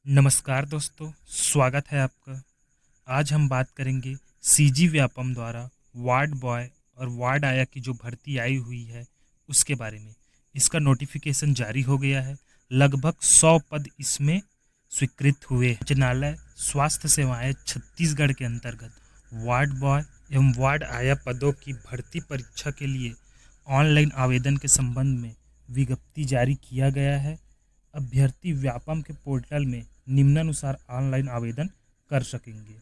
नमस्कार दोस्तों, स्वागत है आपका। आज हम बात करेंगे सीजी व्यापम द्वारा वार्ड बॉय और वार्ड आया की जो भर्ती आई हुई है उसके बारे में। इसका नोटिफिकेशन जारी हो गया है। लगभग 100 पद इसमें स्वीकृत हुए। भोजनालय स्वास्थ्य सेवाएं छत्तीसगढ़ के अंतर्गत वार्ड बॉय एवं वार्ड आया पदों की भर्ती परीक्षा के लिए ऑनलाइन आवेदन के संबंध में विज्ञप्ति जारी किया गया है। अभ्यर्थी व्यापम के पोर्टल में निम्नानुसार ऑनलाइन आवेदन कर सकेंगे।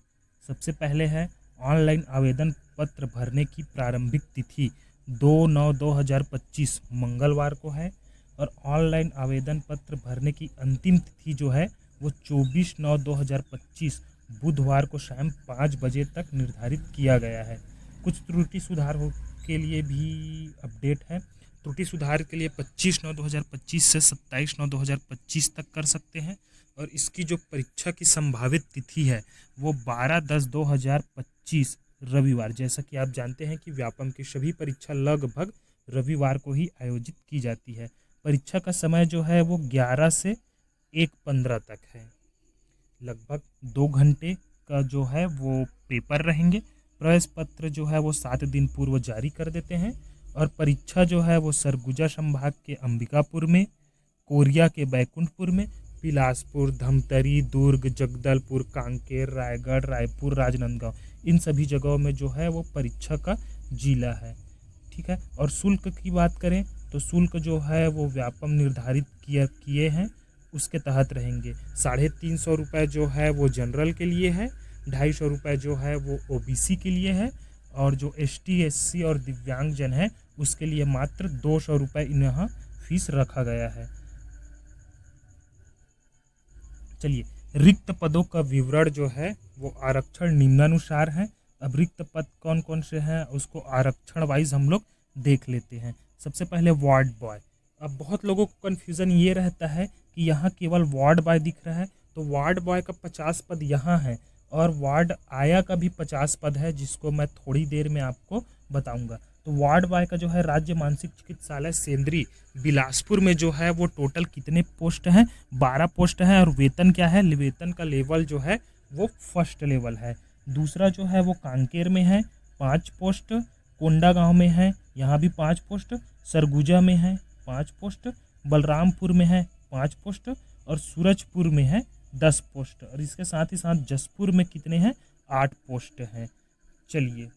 सबसे पहले है ऑनलाइन आवेदन पत्र भरने की प्रारंभिक तिथि 2/9/2025 मंगलवार को है और ऑनलाइन आवेदन पत्र भरने की अंतिम तिथि जो है वो 24/9/2025 बुधवार को शाम 5 बजे तक निर्धारित किया गया है। कुछ त्रुटि सुधार के लिए भी अपडेट है। त्रुटि सुधार के लिए 25/9/2025 से 27/9/2025 तक कर सकते हैं और इसकी जो परीक्षा की संभावित तिथि है वो 12/10/2025 रविवार। जैसा कि आप जानते हैं कि व्यापम की सभी परीक्षा लगभग रविवार को ही आयोजित की जाती है। परीक्षा का समय जो है वो 11 से 1:15 तक है। लगभग 2 घंटे का जो है वो पेपर रहेंगे। प्रवेश पत्र जो है वो 7 दिन पूर्व जारी कर देते हैं और परीक्षा जो है वो सरगुजा संभाग के अंबिकापुर में, कोरिया के बैकुंठपुर में, बिलासपुर, धमतरी, दुर्ग, जगदलपुर, कांकेर, रायगढ़, रायपुर, राजनांदगांव इन सभी जगहों में जो है वो परीक्षा का जिला है। ठीक है। और शुल्क की बात करें तो शुल्क जो है वो व्यापम निर्धारित किए हैं उसके तहत रहेंगे। 350 रुपये जो है वो जनरल के लिए है, 250 रुपये जो है वो ओबीसी के लिए है और जो एसटी, एससी और दिव्यांगजन है उसके लिए मात्र 200 रुपये यहाँ फीस रखा गया है। चलिए, रिक्त पदों का विवरण जो है वो आरक्षण निम्नानुसार है। अब रिक्त पद कौन कौन से हैं उसको आरक्षण वाइज हम लोग देख लेते हैं। सबसे पहले वार्ड बॉय। अब बहुत लोगों को कन्फ्यूज़न ये रहता है कि यहाँ केवल वार्ड बॉय दिख रहा है, तो वार्ड बॉय का 50 पद यहाँ है और वार्ड आया का भी 50 पद है जिसको मैं थोड़ी देर में आपको बताऊंगा। तो वार्ड बॉय का जो है राज्य मानसिक चिकित्सालय सेंद्री बिलासपुर में जो है वो टोटल कितने पोस्ट हैं? 12 पोस्ट हैं और वेतन क्या है? वेतन का लेवल जो है वो फर्स्ट लेवल है। दूसरा जो है वो कांकेर में है 5 पोस्ट, कोंडागांव में है यहाँ भी 5 पोस्ट, सरगुजा में है 5 पोस्ट, बलरामपुर में है 5 पोस्ट और सूरजपुर में है 10 पोस्ट और इसके साथ ही साथ जसपुर में कितने हैं? 8 पोस्ट हैं। चलिए,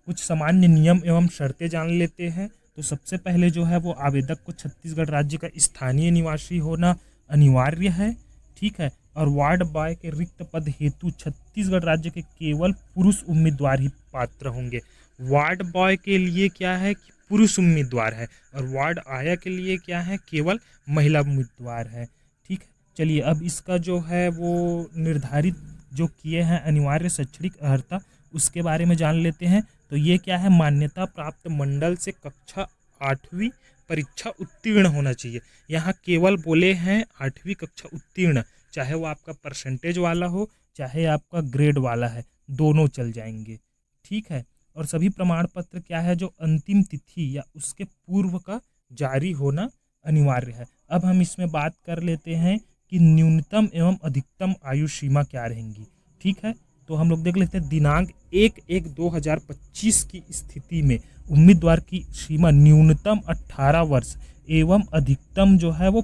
कुछ सामान्य नियम एवं शर्तें जान लेते हैं। तो सबसे पहले जो है वो आवेदक को छत्तीसगढ़ राज्य का स्थानीय निवासी होना अनिवार्य है। ठीक है। और वार्ड बॉय के रिक्त पद हेतु छत्तीसगढ़ राज्य के केवल पुरुष उम्मीदवार ही पात्र होंगे। वार्ड बॉय के लिए क्या है कि पुरुष उम्मीदवार है और वार्ड आया के लिए क्या है? केवल महिला उम्मीदवार है। ठीक है। चलिए, अब इसका जो है वो निर्धारित जो किए हैं अनिवार्य शैक्षणिक अर्हता उसके बारे में जान लेते हैं। तो ये क्या है? मान्यता प्राप्त मंडल से कक्षा 8वीं परीक्षा उत्तीर्ण होना चाहिए। यहाँ केवल बोले हैं 8वीं कक्षा उत्तीर्ण, चाहे वो आपका परसेंटेज वाला हो चाहे आपका ग्रेड वाला है, दोनों चल जाएंगे। ठीक है। और सभी प्रमाण पत्र क्या है जो अंतिम तिथि या उसके पूर्व का जारी होना अनिवार्य है। अब हम इसमें बात कर लेते हैं कि न्यूनतम एवं अधिकतम आयु सीमा क्या रहेंगी। ठीक है। तो हम लोग देख लेते हैं दिनांक 1/1/2025 की स्थिति में उम्मीदवार की सीमा न्यूनतम 18 वर्ष एवं अधिकतम जो है वो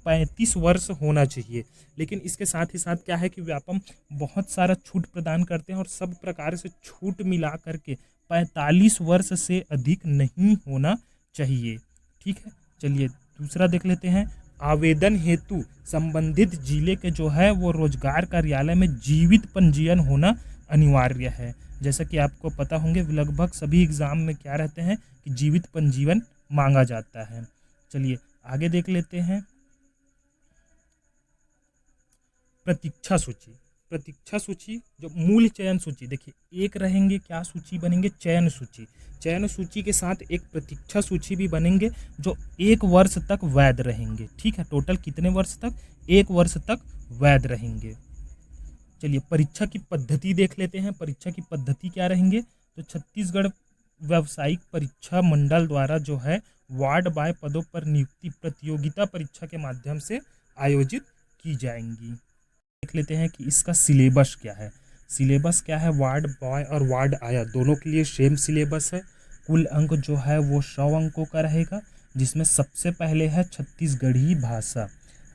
35 वर्ष होना चाहिए। लेकिन इसके साथ ही साथ क्या है कि व्यापम बहुत सारा छूट प्रदान करते हैं और सब प्रकार से छूट मिला करके 45 वर्ष से अधिक नहीं होना चाहिए। ठीक है। चलिए, दूसरा देख लेते हैं। आवेदन हेतु संबंधित जिले के जो है वो रोजगार कार्यालय में जीवित पंजीयन होना अनिवार्य है। जैसा कि आपको पता होंगे लगभग सभी एग्जाम में क्या रहते हैं कि जीवित पंजीयन मांगा जाता है। चलिए, आगे देख लेते हैं। प्रतीक्षा सूची। प्रतीक्षा सूची जो मूल चयन सूची, देखिए एक रहेंगे क्या सूची बनेंगे? चयन सूची। चयन सूची के साथ एक प्रतीक्षा सूची भी बनेंगे जो 1 वर्ष तक वैध रहेंगे। ठीक है। टोटल कितने वर्ष तक? 1 वर्ष तक वैध रहेंगे। चलिए, परीक्षा की पद्धति देख लेते हैं। परीक्षा की पद्धति क्या रहेंगे? तो छत्तीसगढ़ व्यावसायिक परीक्षा मंडल द्वारा जो है वार्ड बॉय पदों पर नियुक्ति प्रतियोगिता परीक्षा के माध्यम से आयोजित की जाएंगी। देख लेते हैं कि इसका सिलेबस क्या है। सिलेबस क्या है, वार्ड बॉय और वार्ड आया दोनों के लिए सेम सिलेबस है। कुल अंक जो है वो 100 अंकों का रहेगा, जिसमें सबसे पहले है छत्तीसगढ़ी भाषा।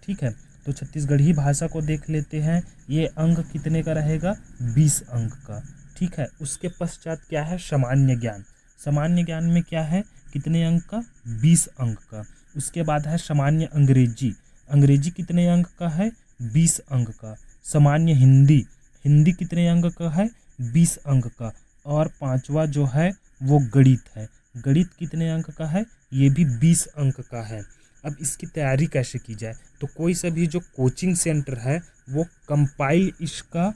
ठीक है, तो छत्तीसगढ़ी भाषा को देख लेते हैं। ये अंक कितने का रहेगा, 20 अंक का। ठीक है, उसके पश्चात क्या है, सामान्य ज्ञान। सामान्य ज्ञान में क्या है, कितने अंक का, 20 अंक का। उसके बाद है सामान्य अंग्रेजी। अंग्रेजी कितने अंक का है, 20 अंक का। सामान्य हिंदी। हिंदी कितने अंक का है, 20 अंक का। और पांचवा जो है वो गणित है। गणित कितने अंक का है, ये भी 20 अंक का है। अब इसकी तैयारी कैसे की जाए, तो कोई सा भी जो कोचिंग सेंटर है वो कंपाइल इसका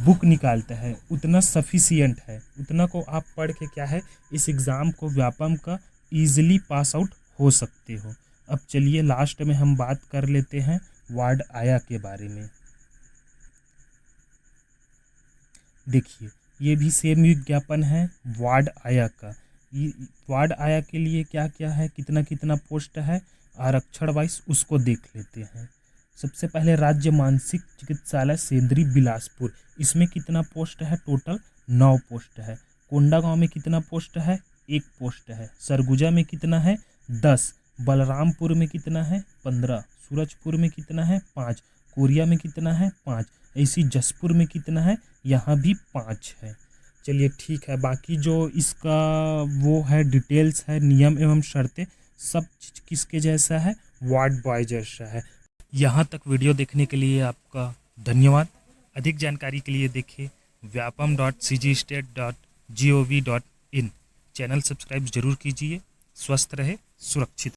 बुक निकालता है, उतना सफिशियंट है, उतना को आप पढ़ के क्या है इस एग्ज़ाम को व्यापम का ईजिली पास आउट हो सकते हो। अब चलिए लास्ट में हम बात कर लेते हैं वार्ड आया के बारे में। देखिए, ये भी सेम विज्ञापन है वार्ड आया का। वार्ड आया के लिए क्या क्या है, कितना कितना पोस्ट है आरक्षण वाइज, उसको देख लेते हैं। सबसे पहले राज्य मानसिक चिकित्सालय सेंद्री बिलासपुर, इसमें कितना पोस्ट है, टोटल 9 पोस्ट है। कोंडागांव में कितना पोस्ट है, 1 पोस्ट है। सरगुजा में कितना है, 10। बलरामपुर में कितना है, 15। सूरजपुर में कितना है, 5। कोरिया में कितना है, 5। ऐसी जसपुर में कितना है, यहाँ भी 5 है। चलिए ठीक है, बाकी जो इसका वो है डिटेल्स है, नियम एवं शर्तें, सब चीज़ किसके जैसा है, वार्ड बॉय जैसा है। यहाँ तक वीडियो देखने के लिए आपका धन्यवाद। अधिक जानकारी के लिए देखिए vyapam.cgstate.gov.in। चैनल सब्सक्राइब जरूर कीजिए। स्वस्थ रहे, सुरक्षित